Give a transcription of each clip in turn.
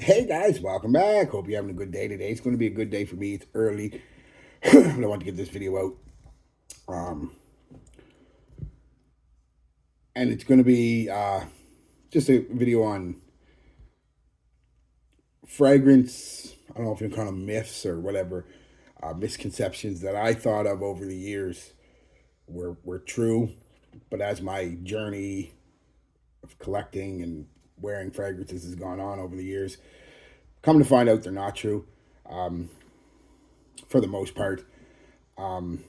Hey guys, welcome back. Hope you're having a good day today. It's going to be a good day for me. It's early. I want to get this video out. Um, and it's going to be just a video on fragrance. I don't know if you call them myths or whatever, misconceptions that I thought of over the years were true. But as my journey of collecting and wearing fragrances has gone on over the years, come to find out they're not true for the most part. And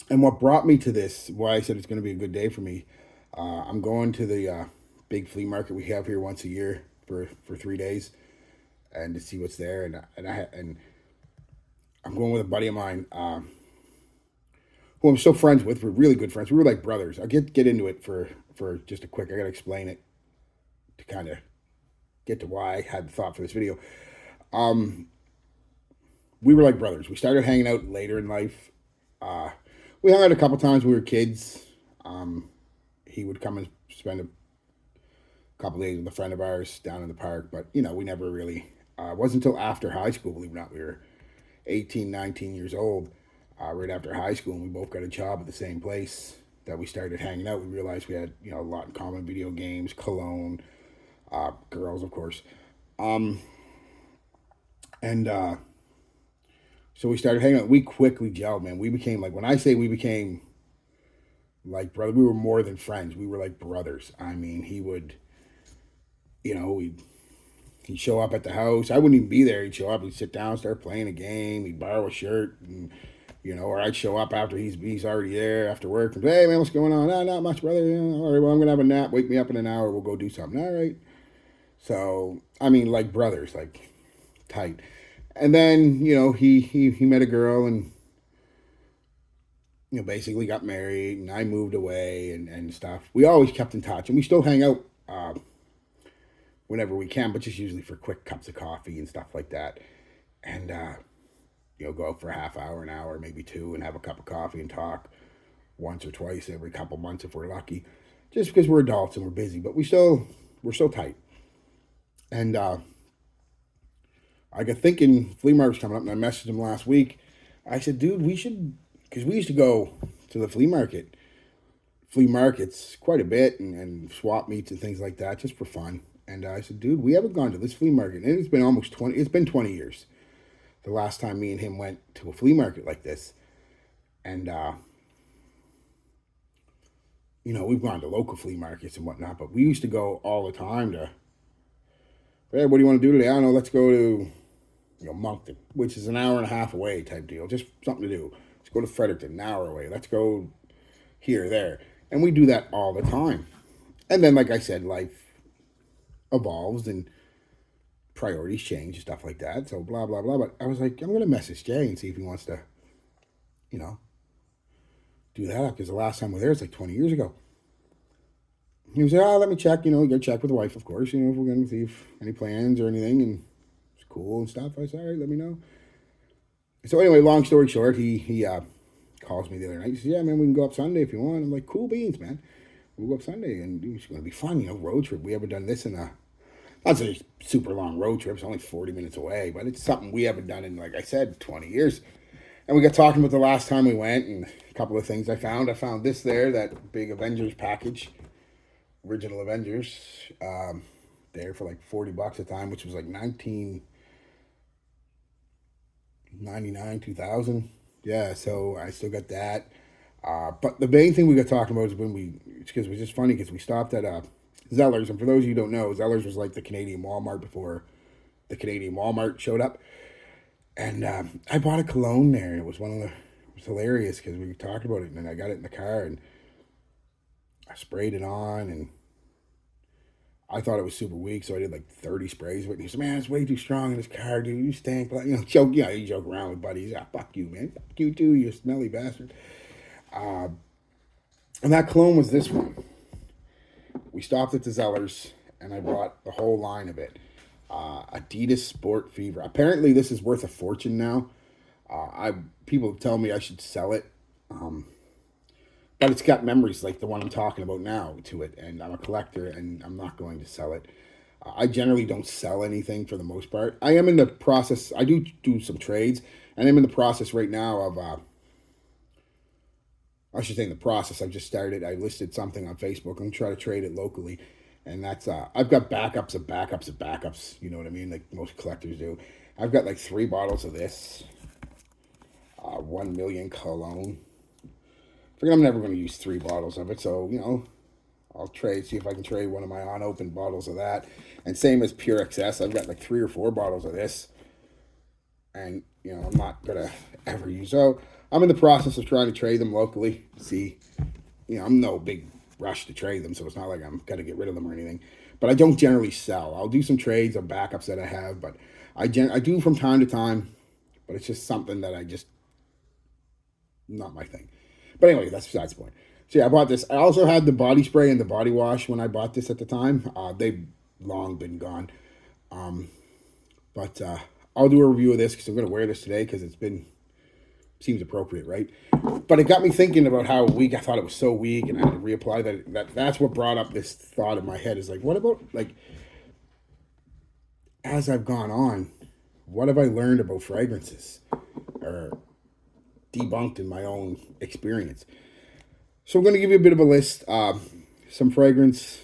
what brought me to this, why I said it's going to be a good day for me, I'm going to the big flea market we have here once a year for 3 days, and to see what's there. And I'm going with a buddy of mine who I'm still friends with. We're really good friends. We were like brothers. I'll get into it for just a quick. I got to explain it to kind of get to why I had the thought for this video. We were like brothers. We started hanging out later in life. We hung out a couple times when we were kids. He would come and spend a couple days with a friend of ours down in the park, but we never really. It wasn't until after high school, believe it or not, we were 18, 19 years old, right after high school, and we both got a job at the same place that we started hanging out. We realized we had a lot in common: video games, cologne, girls, of course, and so we started hanging out. We quickly gelled, man. We became like, when I say we became like brother, we were more than friends. We were like brothers. I mean, he would, he'd show up at the house. I wouldn't even be there. He'd show up. He'd sit down, start playing a game. He'd borrow a shirt, and or I'd show up after he's already there after work. And hey man, what's going on? Ah, not much, brother. All right, well I'm gonna have a nap. Wake me up in an hour. We'll go do something. All right. So I mean, like brothers, like tight. And then he met a girl and basically got married, and I moved away and stuff. We always kept in touch, and we still hang out whenever we can, but just usually for quick cups of coffee and stuff like that. And go out for a half hour, an hour, maybe two, and have a cup of coffee and talk once or twice every couple months if we're lucky. Just because we're adults and we're busy, but we're still tight. And I got thinking flea market's coming up, and I messaged him last week. I said, dude, we should, because we used to go to the flea markets quite a bit, and swap meets and things like that just for fun. And I said, dude, we haven't gone to this flea market, and it's been almost 20. It's been 20 years. The last time me and him went to a flea market like this, and we've gone to local flea markets and whatnot, but we used to go all the time to. Hey, what do you want to do today? I don't know. Let's go to Moncton, which is an hour and a half away type deal. Just something to do. Let's go to Fredericton, an hour away. Let's go here, there. And we do that all the time. And then, like I said, life evolves and priorities change and stuff like that. So blah, blah, blah. But I was like, I'm going to message Jay and see if he wants to, do that. Because the last time we were there was like 20 years ago. He was like, oh, let me check. You go check with the wife, of course. If we're going to see if any plans or anything. And it's cool and stuff. I said, all right, let me know. So anyway, long story short, he calls me the other night. He says, yeah, man, we can go up Sunday if you want. I'm like, cool beans, man. We'll go up Sunday, and it's going to be fun, road trip. We haven't done this in not a super long road trip. It's only 40 minutes away, but it's something we haven't done in, like I said, 20 years. And we got talking about the last time we went and a couple of things I found. I found this there, that big Avengers package, original Avengers, there for like $40 a time, which was like 1999, 2000. Yeah, so I still got that. But the main thing we got talking about is because it was just funny because we stopped at Zellers. And for those of you who don't know, Zellers was like the Canadian Walmart before the Canadian Walmart showed up. And I bought a cologne there. And it was it was hilarious because we talked about it. And then I got it in the car and I sprayed it on. And I thought it was super weak. So I did like 30 sprays with it. And he said, man, it's way too strong in this car, dude. You stink. You joke around with buddies. Ah, fuck you, man. Fuck you too, you smelly bastard. And that cologne was this one. We stopped at the Zellers, and I bought the whole line of it. Adidas Sport Fever. Apparently, this is worth a fortune now. People tell me I should sell it, but it's got memories like the one I'm talking about now to it, and I'm a collector, and I'm not going to sell it. I generally don't sell anything for the most part. I am in the process. I do some trades, and I'm in the process right now of. I should say in the process. I've just started. I listed something on Facebook. I'm trying to trade it locally, and that's. I've got backups of backups of backups. You know what I mean? Like most collectors do. I've got like 3 bottles of this. 1 million cologne. I figure I'm never going to use 3 bottles of it, so I'll see if I can trade one of my unopened bottles of that. And same as Pure XS, I've got like 3 or 4 bottles of this. And, I'm not going to ever use. So I'm in the process of trying to trade them locally. See, I'm no big rush to trade them, so it's not like I'm going to get rid of them or anything. But I don't generally sell. I'll do some trades of backups that I have, but I do from time to time. But it's just something that not my thing. But anyway, that's besides the point. So yeah, I bought this. I also had the body spray and the body wash when I bought this at the time. They've long been gone. But I'll do a review of this because I'm going to wear this today because seems appropriate, right? But it got me thinking about how weak I thought it was so weak, and I had to reapply that's what brought up this thought in my head is like, what about like as I've gone on, what have I learned about fragrances or debunked in my own experience? So I'm going to give you a bit of a list, some fragrance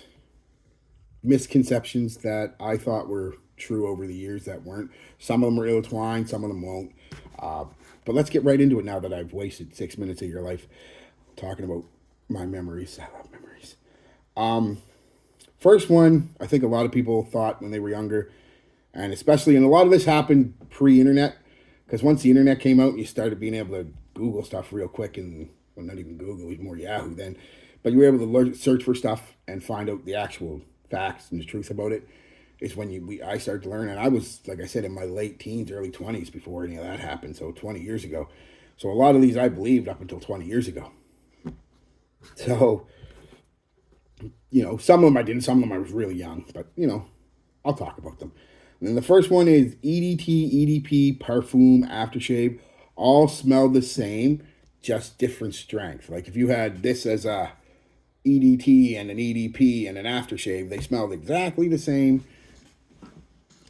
misconceptions that I thought were true over the years that weren't. Some of them are intertwined, some of them won't. But let's get right into it now that I've wasted 6 minutes of your life talking about my memories. I love memories. First one, I think a lot of people thought when they were younger, and especially, and a lot of this happened pre-internet, because once the internet came out, you started being able to Google stuff real quick, and well, not even Google, it was more Yahoo then, but you were able to search for stuff and find out the actual facts and the truth about it. Is when I started to learn, and I was, like I said, in my late teens, early 20s before any of that happened, so 20 years ago. So a lot of these I believed up until 20 years ago. So, some of them I didn't, some of them I was really young, but, I'll talk about them. And then the first one is EDT, EDP, Parfum, Aftershave, all smell the same, just different strength. Like if you had this as a EDT and an EDP and an aftershave, they smelled exactly the same,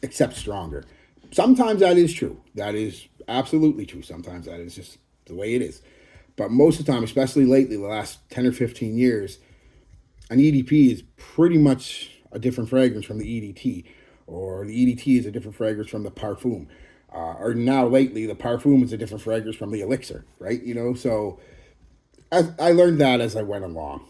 except stronger. Sometimes that is true. That is absolutely true. Sometimes that is just the way it is. But most of the time, especially lately, the last 10 or 15 years, an EDP is pretty much a different fragrance from the EDT, or the EDT is a different fragrance from the Parfum. Or now lately, the Parfum is a different fragrance from the Elixir, right? So I learned that as I went along.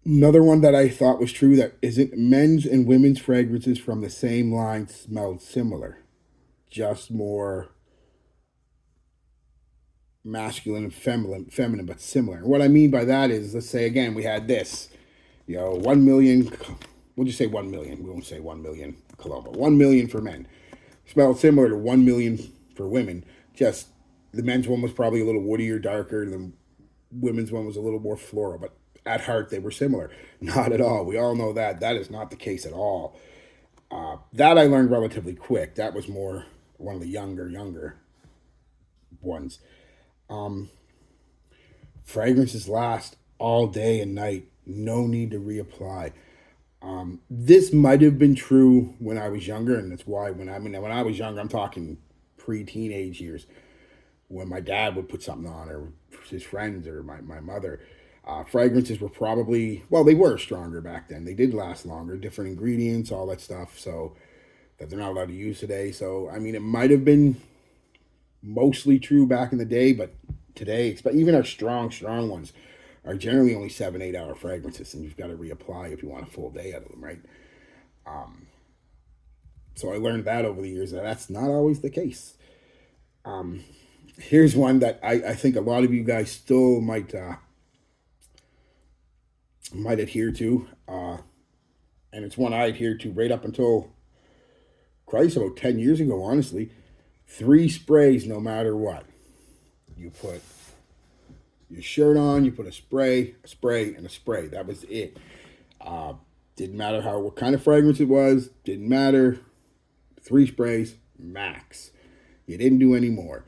Another one that I thought was true, that isn't men's and women's fragrances from the same line smelled similar, just more masculine and feminine, but similar. And what I mean by that is, let's say again, we had this, 1 million, we'll just say 1 million. We won't say 1 million cologne, but 1 million for men. Smelled similar to 1 million for women. Just the men's one was probably a little woodier, darker. The women's one was a little more floral, but at heart they were similar. Not at all. We all know that. That is not the case at all. That I learned relatively quick. That was more one of the younger ones. Fragrances last all day and night. No need to reapply. This might have been true when I was younger, and that's why when I was younger, I'm talking pre-teenage years, when my dad would put something on, or his friends, or my mother. Fragrances were probably, well, they were stronger back then. They did last longer, different ingredients, all that stuff, so that they're not allowed to use today. So, it might have been mostly true back in the day, but today, even our strong ones are generally only 7-8 hour fragrances, and you've got to reapply if you want a full day out of them, right? So I learned that over the years, that that's not always the case. Here's one that I think a lot of you guys still might adhere to, and it's one I adhered to right up until Christ, about 10 years ago, honestly. 3 sprays no matter what. You put your shirt on, you put a spray, and a spray. That was it. Didn't matter what kind of fragrance it was. Didn't matter. 3 sprays, max. You didn't do any more.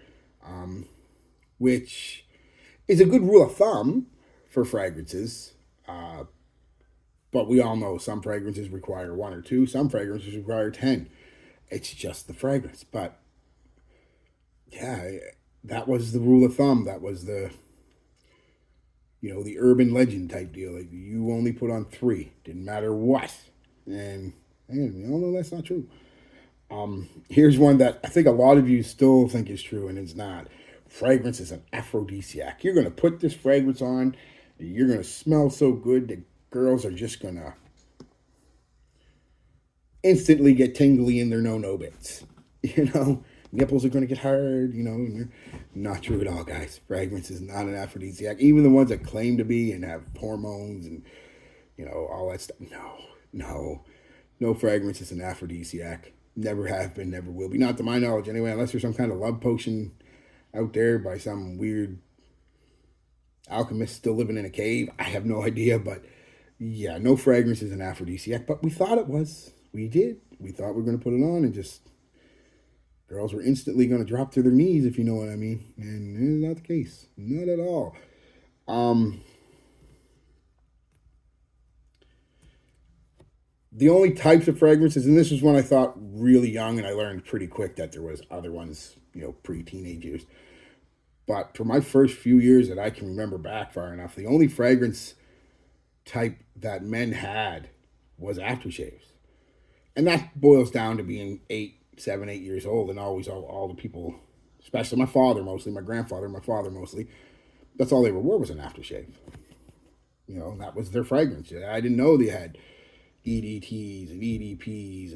Which is a good rule of thumb for fragrances. But we all know some fragrances require one or two, some fragrances require 10. It's just the fragrance. But yeah, that was the rule of thumb. That was the urban legend type deal. Like, you only put on three, didn't matter what. And we all know that's not true. Here's one that I think a lot of you still think is true, and it's not. Fragrance is an aphrodisiac. You're going to put this fragrance on, you're going to smell so good that girls are just going to instantly get tingly in their no bits. Nipples are going to get hard, Not true at all, guys. Fragrance is not an aphrodisiac. Even the ones that claim to be and have hormones and, all that stuff. No fragrance is an aphrodisiac. Never have been, never will be. Not to my knowledge, anyway, unless there's some kind of love potion out there by some weird alchemist still living in a cave. I have no idea, but yeah, no fragrance is an aphrodisiac. But we thought it was. We did. We thought we were going to put it on and just girls were instantly going to drop to their knees, if you know what I mean. And it's not the case. Not at all. The only types of fragrances, and this was when I thought really young, and I learned pretty quick that there was other ones, pre-teenage years. But for my first few years that I can remember back far enough, the only fragrance type that men had was aftershaves. And that boils down to being 7, 8 years old, and always all the people, especially my father mostly, my grandfather, my father mostly, that's all they wore was an aftershave. That was their fragrance. I didn't know they had EDTs and EDPs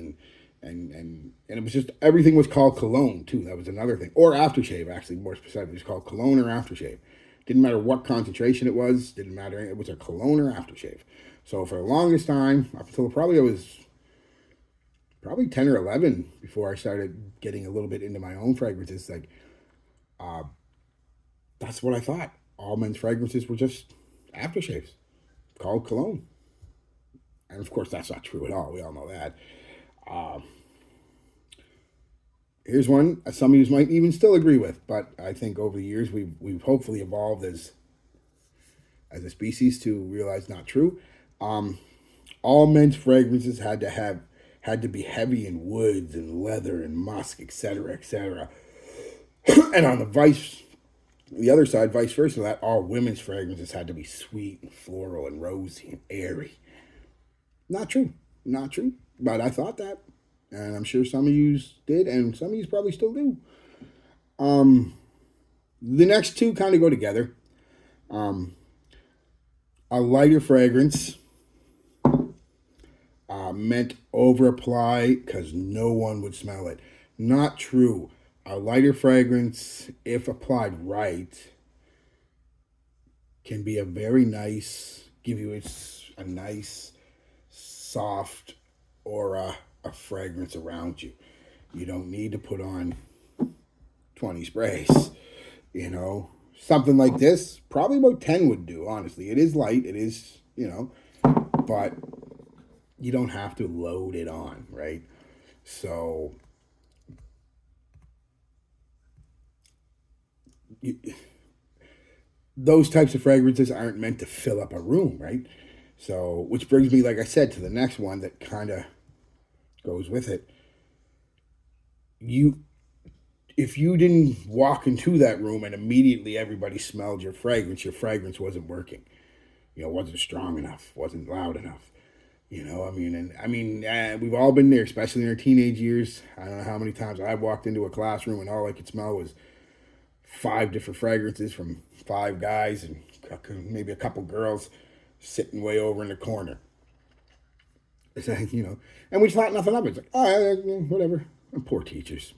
and it was just, everything was called cologne too. That was another thing. Or aftershave, actually, more specifically. It was called cologne or aftershave. Didn't matter what concentration it was, didn't matter. It was a cologne or aftershave. So for the longest time, up until I was 10 or 11 before I started getting a little bit into my own fragrances, that's what I thought. All men's fragrances were just aftershaves called cologne. And of course, that's not true at all. We all know that. Here's one some of you might even still agree with, but I think over the years we've hopefully evolved as a species to realize not true. All men's fragrances had to be heavy in woods and leather and musk, etc., etc. And on the other side, vice versa, that all women's fragrances had to be sweet and floral and rosy and airy. Not true. But I thought that. And I'm sure some of you did, and some of you probably still do. The next two kind of go together. A lighter fragrance meant over apply because no one would smell it. Not true. A lighter fragrance, if applied right, can be give you a nice, soft aura of fragrance around you. You don't need to put on 20 sprays. Something like this, probably about 10 would do, honestly. It is light, it is, but you don't have to load it on, right? So those types of fragrances aren't meant to fill up a room, right? So, which brings me, like I said, to the next one that kind of goes with it. If you didn't walk into that room and immediately everybody smelled your fragrance wasn't working. Wasn't strong enough, wasn't loud enough. We've all been there, especially in our teenage years. I don't know how many times I've walked into a classroom and all I could smell was 5 different fragrances from 5 guys and maybe a couple girls sitting way over in the corner. It's like, and we thought nothing of it. It's like, whatever. And poor teachers.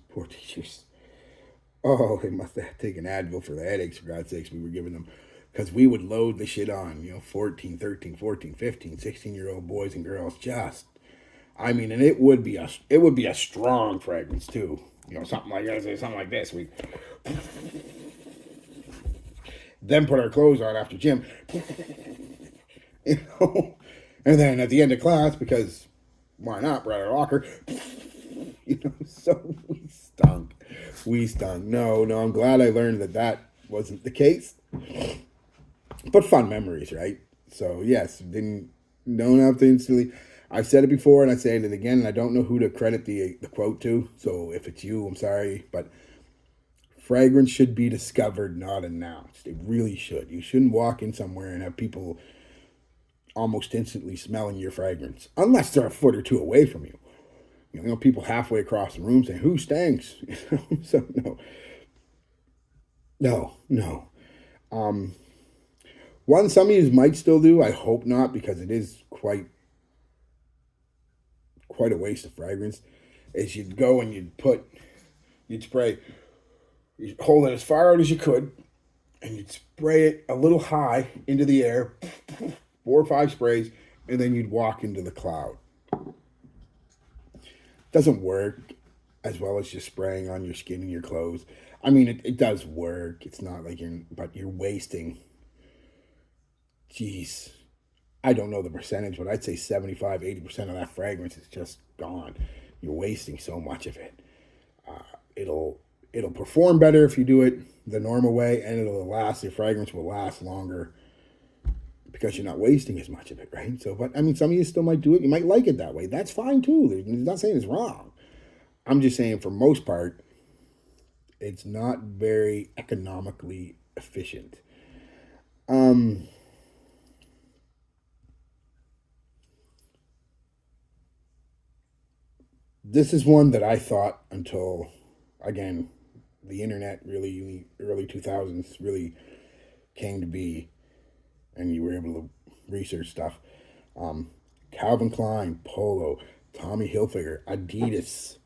Oh, they must have taken Advil for the headaches, for God's sakes, we were giving them. Because we would load the shit on, 14, 13, 14, 15, 16-year-old boys and girls. And it would be a strong fragrance too. Something like this. We then put our clothes on after gym. And then at the end of class, because why not, we're at our locker. So we stunk. No, I'm glad I learned that wasn't the case. But fun memories, right? So yes, didn't Don't have to instantly. I've said it before and I say it again, and I don't know who to credit the quote to. So if it's you, I'm sorry, but fragrance should be discovered, not announced. It really should. You shouldn't walk in somewhere and have people almost instantly smelling your fragrance, unless they're a foot or two away from you. You know, people halfway across the room saying, "Who stinks?" So no, no, no. Um, One some of you might still do. I hope not, because it is quite a waste of fragrance. Is you'd go and you'd spray, you'd hold it as far out as you could, and you'd spray it a little high into the air, 4 or 5 sprays, and then you'd walk into the cloud. Doesn't work as well as just spraying on your skin and your clothes. I mean, it does work. It's not like you're wasting. Jeez, I don't know the percentage, but I'd say 75, 80% of that fragrance is just gone. You're wasting so much of it. It'll it'll perform better if you do it the normal way, and it'll last. Your fragrance will last longer because you're not wasting as much of it, right? So, but I mean, some of you still might do it. You might like it that way. That's fine too. I'm not saying it's wrong. I'm just saying, for most part, it's not very economically efficient. Um, this is one that I thought until, again, the internet really, in the early 2000s, really came to be, and you were able to research stuff. Um, Calvin Klein, Polo, Tommy Hilfiger, Adidas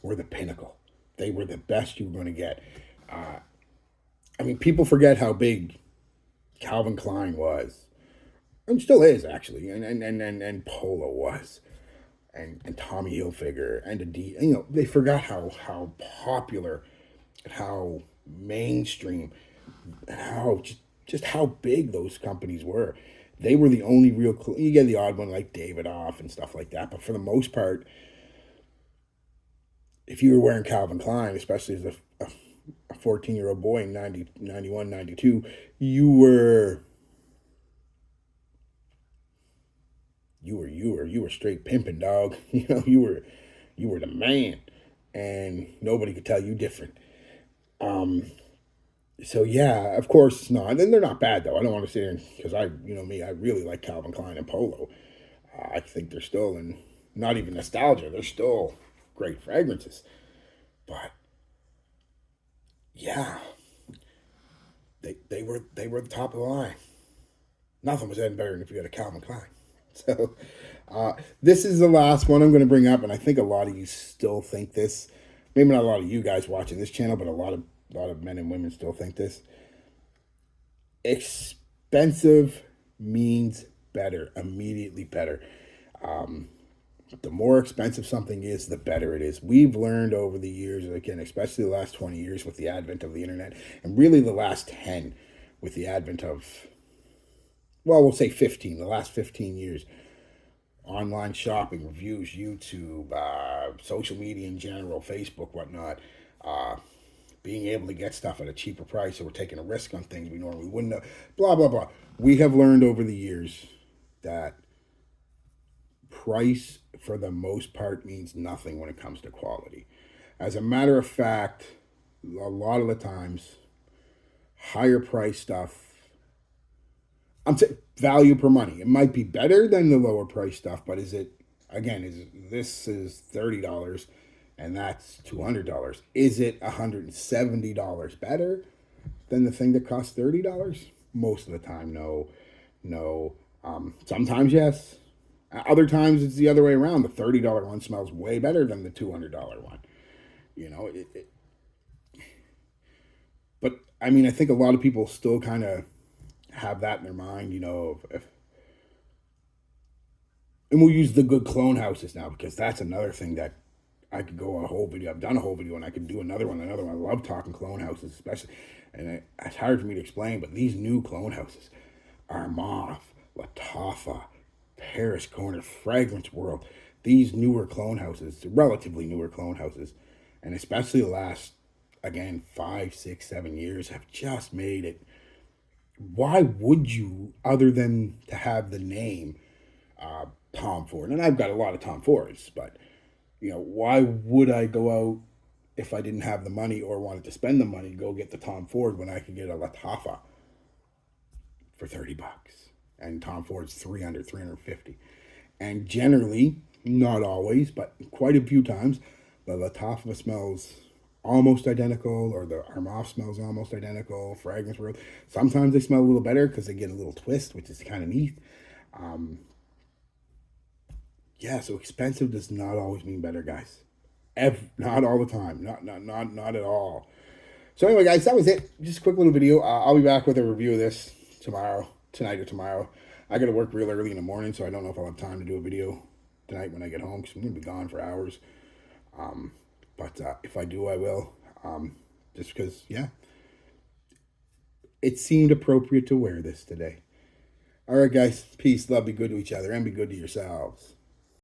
were the pinnacle. They were the best you were going to get. I mean, people forget how big Calvin Klein was, and still is actually, and Polo was, and Tommy Hilfiger and Adidas. You know, they forgot how popular, and how mainstream, and how just how big those companies were. They were the only real. You get the odd one like Davidoff and stuff like that, but for the most part, if you were wearing Calvin Klein, especially as a 14-year-old boy in 90, 91, 92, you were straight pimping, dog. You know, you were the man, and nobody could tell you different. Um, so yeah, of course it's not. And they're not bad though. I don't want to say there because you know me, I really like Calvin Klein and Polo. I think they're still, and not even nostalgia, they're still great fragrances. But yeah, they were the top of the line. Nothing was any better than if you got a Calvin Klein. So this is the last one I'm going to bring up, and I think a lot of you still think this. Maybe not a lot of you guys watching this channel, but a lot of men and women still think this. Expensive means better, immediately better. The more expensive something is, the better it is. We've learned over the years, again, especially the last 20 years with the advent of the internet, and really the last 10 with the advent of, well, we'll say 15, the last 15 years. Online shopping, reviews, YouTube, social media in general, Facebook, whatnot. Being able to get stuff at a cheaper price, so we're taking a risk on things we normally wouldn't have. Blah, blah, blah. We have learned over the years that price, for the most part, means nothing when it comes to quality. As a matter of fact, a lot of the times, higher price stuff, I'm saying value per money. It might be better than the lower price stuff, but is it, again, this is $30 and that's $200? Is it $170 better than the thing that costs $30? Most of the time, no. No. Sometimes yes. Other times it's the other way around. The $30 one smells way better than the $200 one. You know, but I mean, I think a lot of people still kind of have that in their mind, you know, and we'll use the good clone houses now, because that's another thing that I could go on a whole video. I've done a whole video, and I could do another one. I love talking clone houses, especially, and it's hard for me to explain, but these new clone houses, Armaf, Lattafa, Paris Corner, Fragrance World, these newer clone houses, relatively newer clone houses, and especially the last, again, 5, 6, 7 years, have just made it why would you, other than to have the name Tom Ford? And I've got a lot of Tom Fords, but why would I go out if I didn't have the money or wanted to spend the money, go get the Tom Ford when I could get a Lattafa for $30? And Tom Ford's 300, 350. And generally, not always, but quite a few times, the Lattafa smells almost identical, or the Armaf smells almost identical, fragrance world. Sometimes they smell a little better because they get a little twist, which is kind of neat. Yeah, so expensive does not always mean better, guys. Not all the time. Not at all. So anyway, guys, that was it. Just a quick little video. I'll be back with a review of this tonight or tomorrow. I got to work real early in the morning, so I don't know if I'll have time to do a video tonight when I get home, because I'm going to be gone for hours. But if I do, I will. Just because, yeah, it seemed appropriate to wear this today. All right, guys. Peace, love, be good to each other, and be good to yourselves.